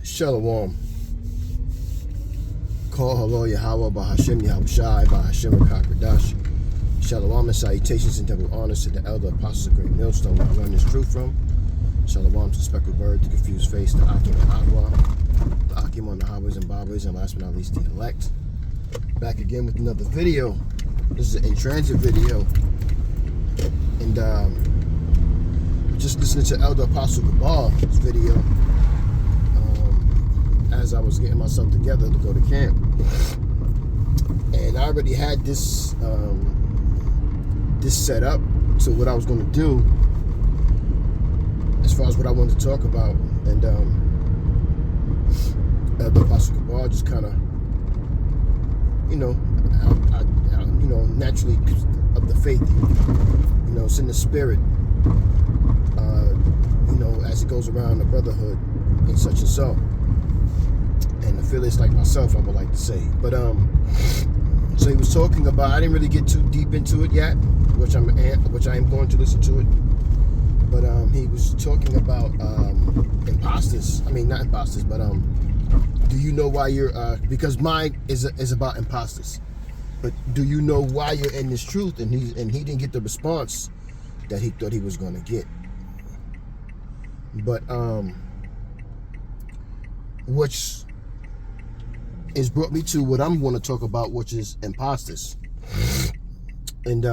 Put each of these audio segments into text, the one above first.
Shalom. Call hello Yahweh Bahashem Yahweh Shai Bahashem Rakakradash. Shalom and salutations and double honors to the elder apostles of Great Millstone where I learned this truth from. Shalom to the speckled bird, the confused face, the Akim and Aqua, the Akim on the highways and byways, and last but not least the elect. Back again with another video. This is an in transit video. And just listening to Elder Apostle Gabal's video as I was getting myself together to go to camp. And I already had this this set up to what I was going to do as far as what I wanted to talk about. And Elder Apostle Gabal just kind of, naturally of the faith, it's in the spirit, as it goes around the brotherhood and such and so. And affiliates like myself, I would like to say. But so he was talking about, I didn't really get too deep into it yet, which I am going to listen to it. But he was talking about imposters. I mean, not imposters, but do you know why you're because mine is about imposters. But do you know why you're in this truth? And he didn't get the response that he thought he was going to get. But which is brought me to what I'm going to talk about, which is imposters. And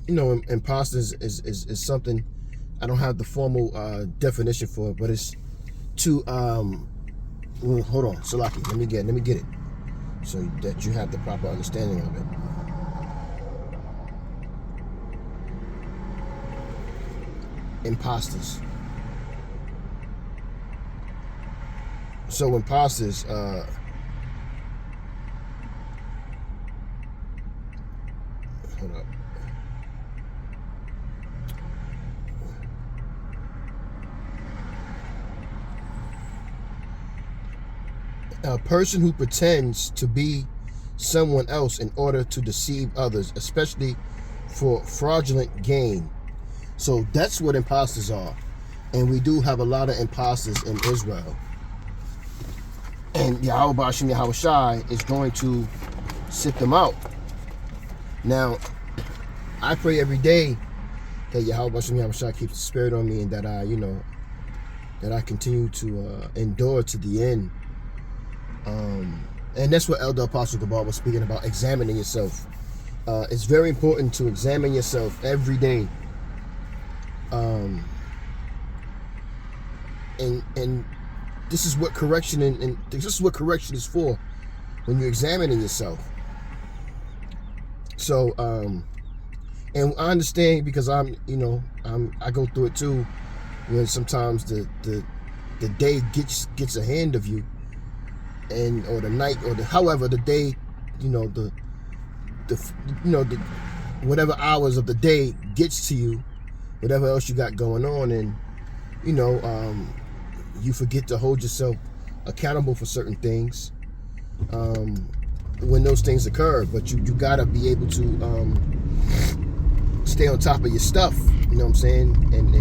imposters is something I don't have the formal definition for it, but it's to hold on, Salaki, let me get it so that you have the proper understanding of it. Imposters. So imposters, hold up. A person who pretends to be someone else in order to deceive others, especially for fraudulent gain. So that's what imposters are. And we do have a lot of imposters in Israel. And Yahweh Bashim Yahweh Shai is going to sift them out. Now, I pray every day that Yahweh Bashim Yahweh Shai keeps the spirit on me, and that I, that I continue to endure to the end. And that's what Elder Apostle Gabal was speaking about, examining yourself. It's very important to examine yourself every day. And this is what correction and this is what correction is for, when you're examining yourself. So and I understand, because I go through it too, when sometimes the day gets a hand of you, and or the night, or however the day, the whatever hours of the day gets to you, whatever else you got going on, and you forget to hold yourself accountable for certain things when those things occur. But you gotta be able to stay on top of your stuff, you know what I'm saying, and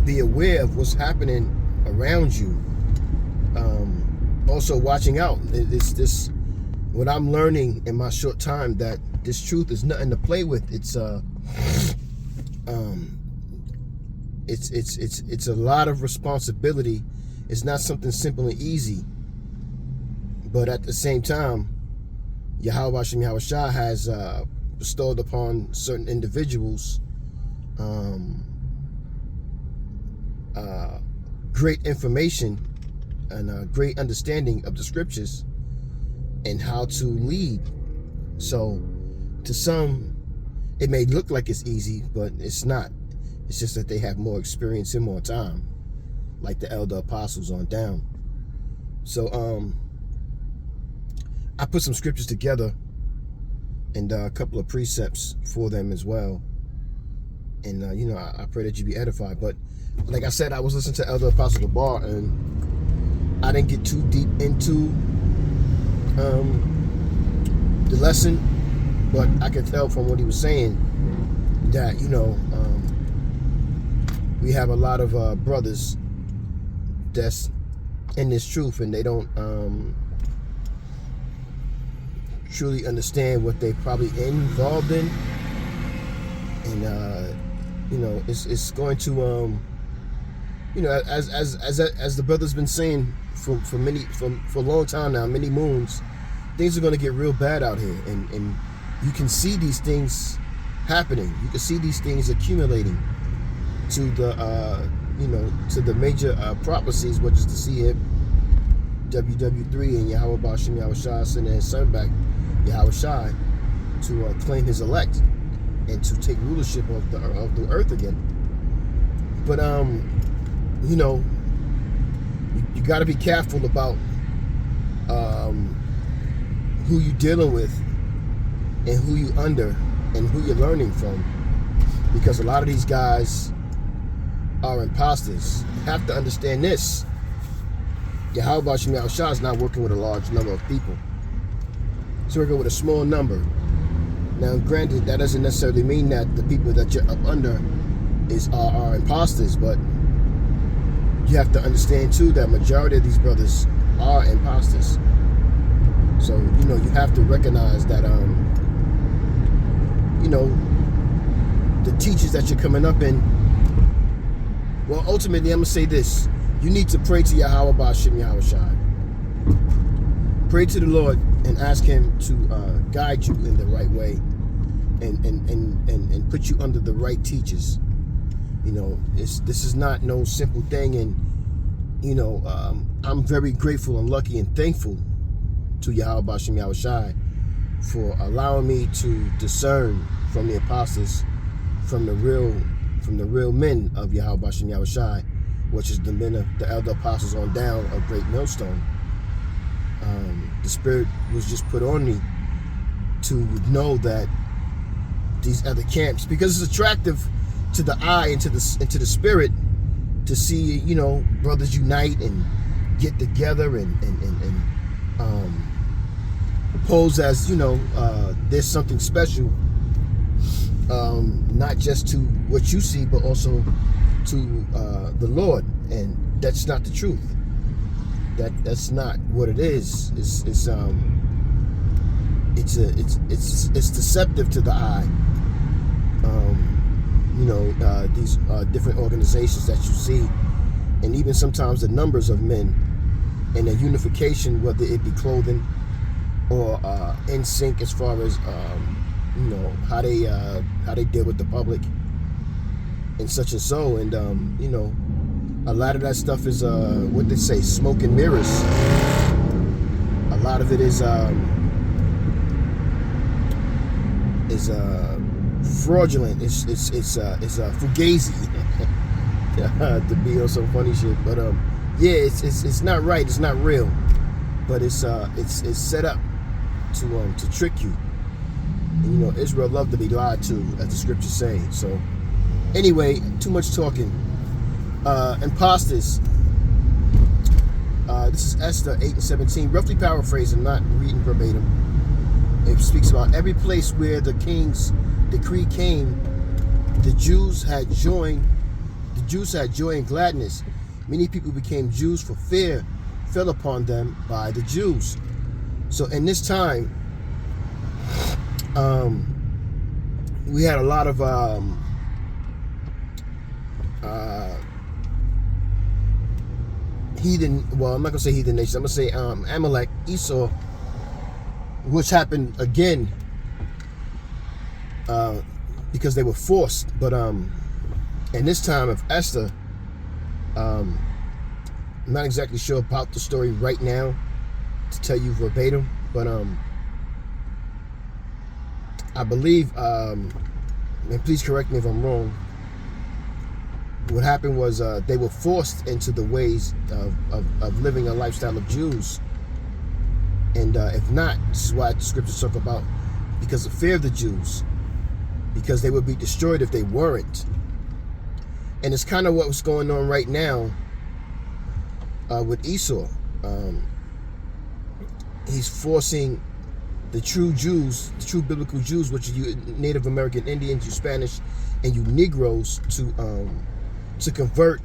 be aware of what's happening around you. Also watching out. This what I'm learning in my short time, that this truth is nothing to play with. It's a lot of responsibility. It's not something simple and easy. But at the same time, Yahweh Hashem Yahweh Shai has bestowed upon certain individuals great information and a great understanding of the scriptures and how to lead. So to some, it may look like it's easy, but it's not. It's just that they have more experience and more time, like the elder apostles on down. So I put some scriptures together and a couple of precepts for them as well. And I pray that you be edified. But like I said, I was listening to Elder Apostle Gabar, and I didn't get too deep into the lesson, but I could tell from what he was saying that we have a lot of brothers that's in this truth, and they don't truly understand what they probably involved in, and it's going to as the brother's been saying for a long time now, many moons, things are going to get real bad out here, and you can see these things happening. You can see these things accumulating to the major prophecies, which is to see it WW3 and Yahweh Bashim Yahushua sending his son back, Yahushua, to claim his elect and to take rulership of the earth again. But you got to be careful about who you're dealing with and who you under and who you're learning from, because a lot of these guys are imposters. You have to understand this. Yahweh Bashim Yahushua is not working with a large number of people. He's working with a small number. Now, granted, that doesn't necessarily mean that the people that you're up under are imposters, but you have to understand too that majority of these brothers are imposters. So, you have to recognize that, the teachers that you're coming up in, well, ultimately, I'm going to say this. You need to pray to Yahweh Bashim Yahushua. Pray to the Lord and ask him to guide you in the right way and put you under the right teachers. This is not no simple thing, and I'm very grateful and lucky and thankful to Yahweh Bashim Yahushua for allowing me to discern from the apostles, from the real men of Yahweh Bashim Yahushua, which is the men of the elder apostles on down of Great Millstone. The Spirit was just put on me to know that these other camps, because it's attractive to the eye and to the spirit to see brothers unite and get together and pose as there's something special, not just to what you see, but also to the Lord, and that's not the truth. That's not what it is. It's deceptive to the eye. These different organizations that you see, and even sometimes the numbers of men and their unification, whether it be clothing or in sync as far as how they deal with the public and such and so, and a lot of that stuff is what they say, smoke and mirrors. A lot of it is fraudulent. It's fugazi to be on some funny shit. But it's not right. It's not real. But it's set up to trick you. And Israel loved to be lied to, as the scriptures say. So anyway, too much talking. Imposters. This is Esther 8:17. Roughly paraphrasing, not reading verbatim. It speaks about every place where the king's decree came, the Jews had joy and gladness. Many people became Jews, for fear fell upon them by the Jews. So in this time, we had a lot of heathen, well, I'm not gonna say heathen nations, I'm gonna say Amalek, Esau, which happened again because they were forced. But in this time of Esther, I'm not exactly sure about the story right now to tell you verbatim, but I believe, and please correct me if I'm wrong, what happened was they were forced into the ways of living a lifestyle of Jews. And if not, this is why the scriptures talk about, because of fear of the Jews, because they would be destroyed if they weren't. And it's kind of what's going on right now with Esau. He's forcing the true Jews, the true biblical Jews, which are you Native American Indians, you Spanish, and you Negroes, to to convert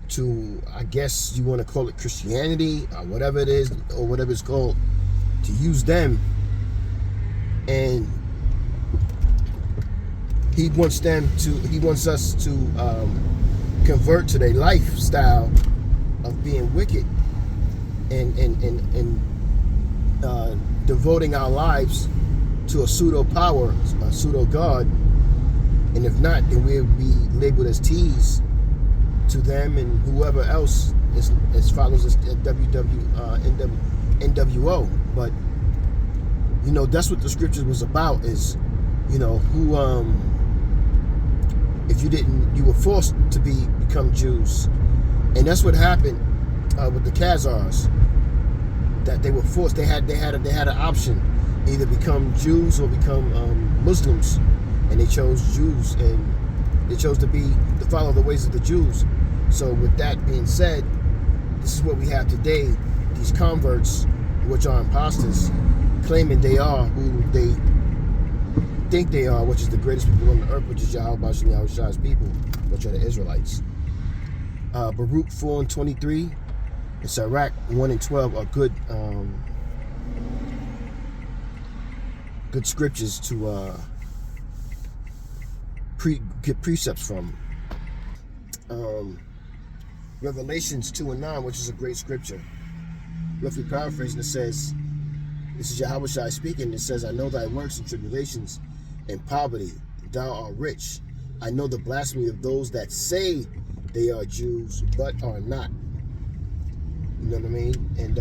to, I guess you want to call it Christianity or whatever it is, or whatever it's called, to use them. And he wants us to convert to their lifestyle of being wicked and devoting our lives to a pseudo power, a pseudo God. And if not, then we'll be labeled as T's to them and whoever else is follows us at NWO. But you know, that's what the scriptures was about, is, you know, who if you were forced to become Jews. And that's what happened with the Khazars, that they were forced. They had an option, either become Jews or become Muslims, and they chose Jews, and they chose to follow the ways of the Jews. So with that being said, this is what we have today: these converts, which are imposters, claiming they are who they think they are, which is the greatest people on the earth, which is Yahweh Shai's people, which are the Israelites. Baruch 4:23 and Sirach 1:12 are good scriptures to get precepts from. Revelations 2:9, which is a great scripture, roughly paraphrasing, it says, this is Yahweh Shai speaking, it says, I know thy works and tribulations and poverty, thou art rich. I know the blasphemy of those that say they are Jews, but are not. You know what I mean? And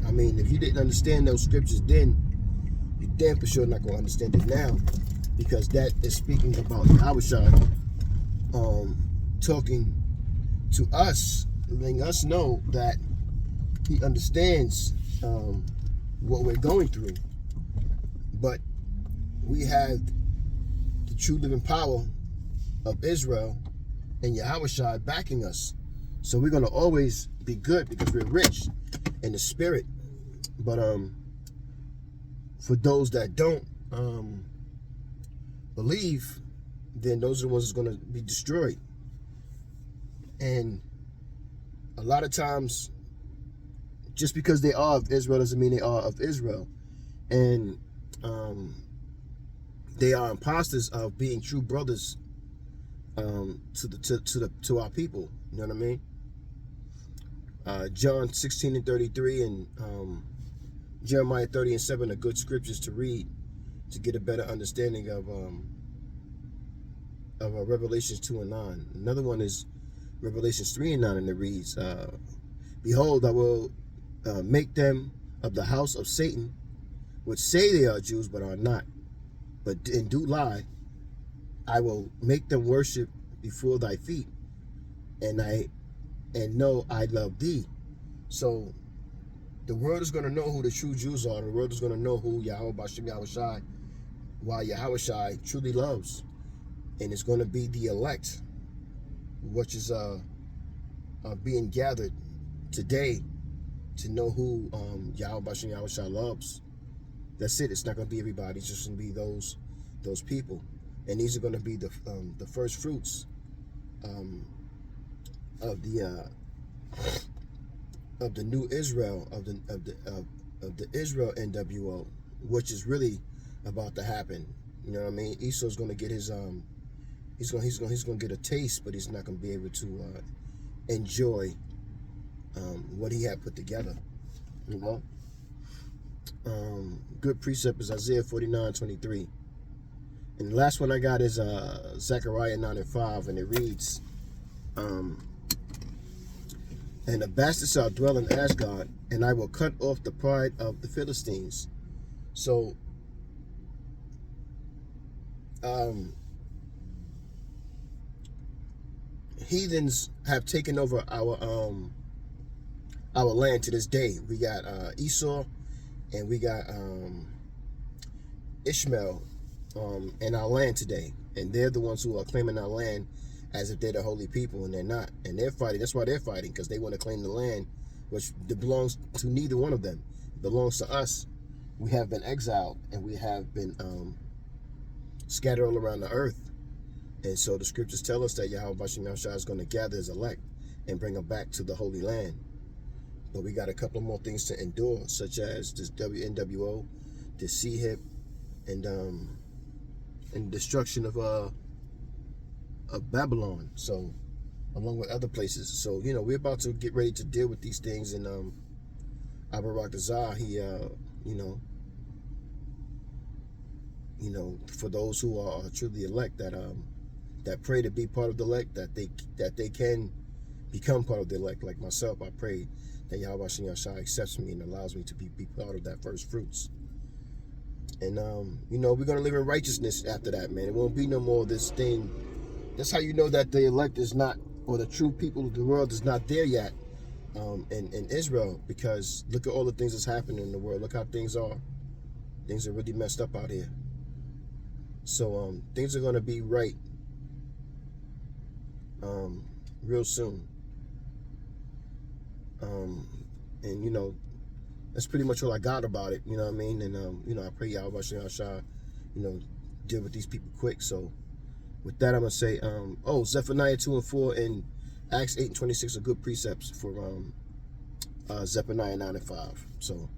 I mean, if you didn't understand those scriptures then, you damn for sure not going to understand it now, because that is speaking about Yahweh Shai talking to us, letting us know that he understands what we're going through. But we have the true living power of Israel and Yahweh Shai backing us. So we're going to always be good because we're rich in the spirit. But for those that don't believe, then those are the ones that's going to be destroyed. And a lot of times, just because they are of Israel doesn't mean they are of Israel. And they are imposters of being true brothers to our people. You know what I mean? John 16:33 and Jeremiah 30:7 are good scriptures to read to get a better understanding of Revelations 2:9. Another one is Revelations 3:9, and it reads, behold, I will make them of the house of Satan, which say they are Jews but are not, but and do lie. I will make them worship before thy feet, and know I love thee. So the world is going to know who the true Jews are. The world is going to know who Yahweh Shai, while Yahweh Shai truly loves. And it's going to be the elect, which is being gathered today to know who Yahweh Shai loves. That's it. It's not going to be everybody. It's just going to be those people. And these are going to be the first fruits of the new Israel, of the Israel NWO, which is really about to happen. You know what I mean? Esau's going to get his he's going to get a taste, but he's not going to be able to enjoy what he had put together. You know. Good precept is Isaiah 49:23. And the last one I got is Zechariah 9:5, and it reads, and the bastard shall dwell in Asgard, and I will cut off the pride of the Philistines. So heathens have taken over our land to this day. We got Esau, and we got Ishmael in our land today, and they're the ones who are claiming our land as if they're the holy people, and they're not. And they're fighting. That's why they're fighting, because they want to claim the land, which belongs to neither one of them. It belongs to us. We have been exiled, and we have been scattered all around the earth. And so the scriptures tell us that Yahweh Bashem Yahushua is going to gather his elect and bring them back to the Holy Land. But we got a couple more things to endure, such as this WNWO, this CHIP, and destruction of Babylon. So, along with other places. So, we're about to get ready to deal with these things. And Abarak Zah, he, for those who are truly elect, that pray to be part of the elect, that they can become part of the elect. Like myself, I pray that Yahweh Shai accepts me and allows me to be part of that first fruits. And we're gonna live in righteousness after that, man. It won't be no more of this thing. That's how you know that the elect is not, or the true people of the world is not there yet, in Israel, because look at all the things that's happening in the world. Look how things are. Things are really messed up out here. So things are gonna be right real soon. And that's pretty much all I got about it. You know what I mean? And I pray Yahweh Shai, deal with these people quick. So with that, I'm gonna say, Zephaniah 2:4 and Acts 8:26 are good precepts for Zephaniah 9:5. So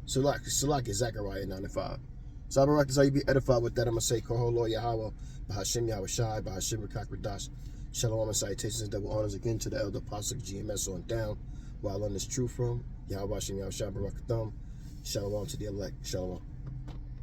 Salak is Zechariah 9:5. So I'm right, how you be edified with that. I'm gonna say, Kohol Lord Yahweh, Bahashem Yahweh Shai, Bahashem Rakak Radash, Shalom and salutations and double honors again to the elder apostle GMS on down. While on this truth from Yahweh Shem Yahweh Shai Barakatham. Shalom to the elect. Shalom.